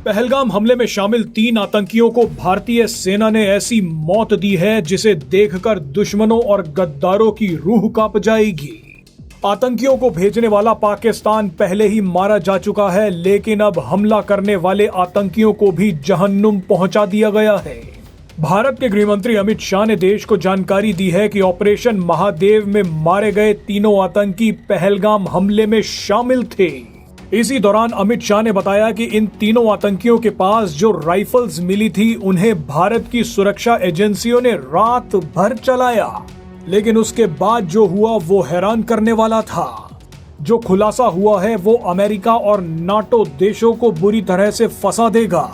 पहलगाम हमले में शामिल 3 आतंकियों को भारतीय सेना ने ऐसी मौत दी है जिसे देखकर दुश्मनों और गद्दारों की रूह कांप जाएगी। आतंकियों को भेजने वाला पाकिस्तान पहले ही मारा जा चुका है, लेकिन अब हमला करने वाले आतंकियों को भी जहन्नुम पहुंचा दिया गया है। भारत के गृह मंत्री अमित शाह ने देश को जानकारी दी है कि ऑपरेशन महादेव में मारे गए तीनों आतंकी पहलगाम हमले में शामिल थे। इसी दौरान अमित शाह ने बताया कि इन तीनों आतंकियों के पास जो राइफल्स मिली थी उन्हें भारत की सुरक्षा एजेंसियों ने रात भर चलाया, लेकिन उसके बाद जो हुआ वो हैरान करने वाला था। जो खुलासा हुआ है वो अमेरिका और नाटो देशों को बुरी तरह से फंसा देगा।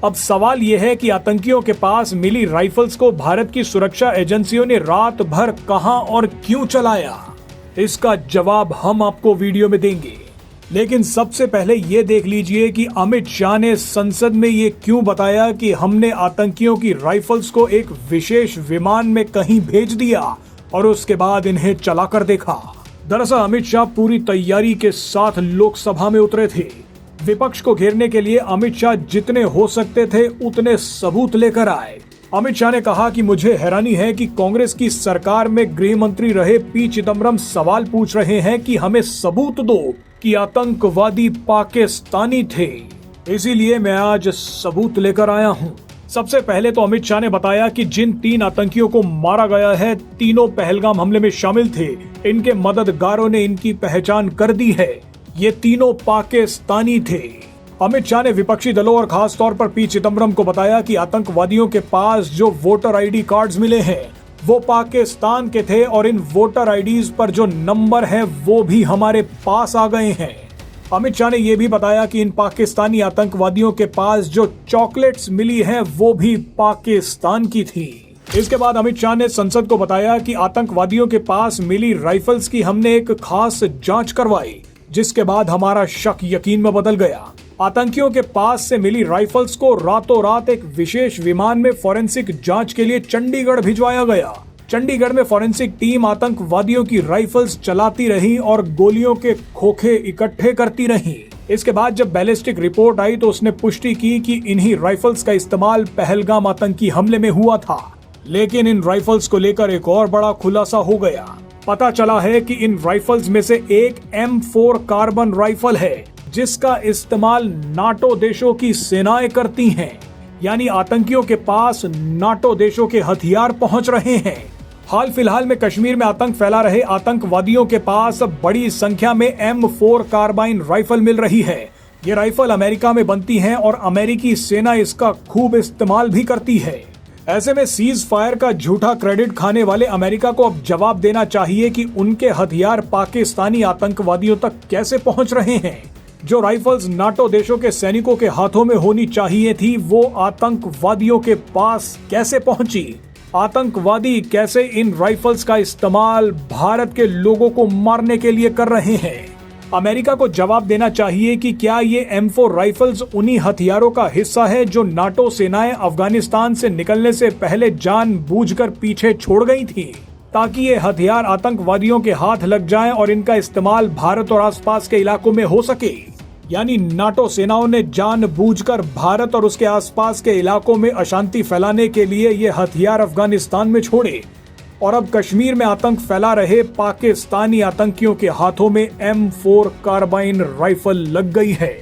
अब सवाल यह है कि आतंकियों के पास मिली राइफल्स को भारत की सुरक्षा एजेंसियों ने रात भर कहां और क्यों चलाया, इसका जवाब हम आपको वीडियो में देंगे। लेकिन सबसे पहले ये देख लीजिए कि अमित शाह ने संसद में ये क्यों बताया कि हमने आतंकियों की राइफल्स को एक विशेष विमान में कहीं भेज दिया और उसके बाद इन्हें चलाकर देखा। दरअसल अमित शाह पूरी तैयारी के साथ लोकसभा में उतरे थे। विपक्ष को घेरने के लिए अमित शाह जितने हो सकते थे उतने सबूत लेकर आए। अमित शाह ने कहा कि मुझे हैरानी है कि कांग्रेस की सरकार में गृह मंत्री रहे पी चिदम्बरम सवाल पूछ रहे हैं कि हमें सबूत दो कि आतंकवादी पाकिस्तानी थे, इसीलिए मैं आज सबूत लेकर आया हूं। सबसे पहले तो अमित शाह ने बताया कि जिन 3 आतंकियों को मारा गया है तीनों पहलगाम हमले में शामिल थे। इनके मददगारों ने इनकी पहचान कर दी है, ये तीनों पाकिस्तानी थे। अमित शाह ने विपक्षी दलों और खास तौर पर पी चिदम्बरम को बताया कि आतंकवादियों के पास जो वोटर आईडी कार्ड्स मिले हैं वो पाकिस्तान के थे और इन वोटर आईडीज पर जो नंबर है वो भी हमारे पास आ गए हैं। अमित शाह ने यह भी बताया कि इन पाकिस्तानी आतंकवादियों के पास जो चॉकलेट्स मिली हैं वो भी पाकिस्तान की थी। इसके बाद अमित शाह ने संसद को बताया कि आतंकवादियों के पास मिली राइफल्स की हमने एक खास जांच करवाई, जिसके बाद हमारा शक यकीन में बदल गया। आतंकियों के पास से मिली राइफल्स को रातों रात एक विशेष विमान में फॉरेंसिक जांच के लिए चंडीगढ़ भिजवाया गया। चंडीगढ़ में फॉरेंसिक टीम आतंकवादियों की राइफल्स चलाती रही और गोलियों के खोखे इकट्ठे करती रही। इसके बाद जब बैलिस्टिक रिपोर्ट आई तो उसने पुष्टि की कि इन्हीं राइफल्स का इस्तेमाल पहलगाम आतंकी हमले में हुआ था। लेकिन इन राइफल्स को लेकर एक और बड़ा खुलासा हो गया। पता चला है कि इन राइफल्स में से एक M4 कार्बन राइफल है जिसका इस्तेमाल नाटो देशों की सेनाएं करती हैं। यानी आतंकियों के पास नाटो देशों के हथियार पहुंच रहे हैं। हाल फिलहाल में कश्मीर में आतंक फैला रहे आतंकवादियों के पास बड़ी संख्या में M4 कार्बाइन राइफल मिल रही है। ये राइफल अमेरिका में बनती हैं और अमेरिकी सेना इसका खूब इस्तेमाल भी करती है। ऐसे में सीज फायर का झूठा क्रेडिट खाने वाले अमेरिका को अब जवाब देना चाहिए कि उनके हथियार पाकिस्तानी आतंकवादियों तक कैसे पहुंच रहे हैं। जो राइफल्स नाटो देशों के सैनिकों के हाथों में होनी चाहिए थी वो आतंकवादियों के पास कैसे पहुंची। आतंकवादी कैसे इन राइफल्स का इस्तेमाल भारत के लोगों को मारने के लिए कर रहे हैं। अमेरिका को जवाब देना चाहिए कि क्या ये M4 राइफल्स उन्हीं हथियारों का हिस्सा है जो नाटो सेनाएं अफगानिस्तान से निकलने से पहले जानबूझकर पीछे छोड़ गई थी, ताकि ये हथियार आतंकवादियों के हाथ लग जाएं और इनका इस्तेमाल भारत और आसपास के इलाकों में हो सके। यानी नाटो सेनाओं ने जानबूझकर भारत और उसके आसपास के इलाकों में अशांति फैलाने के लिए ये हथियार अफगानिस्तान में छोड़े और अब कश्मीर में आतंक फैला रहे पाकिस्तानी आतंकियों के हाथों में M4 कार्बाइन राइफल लग गई है।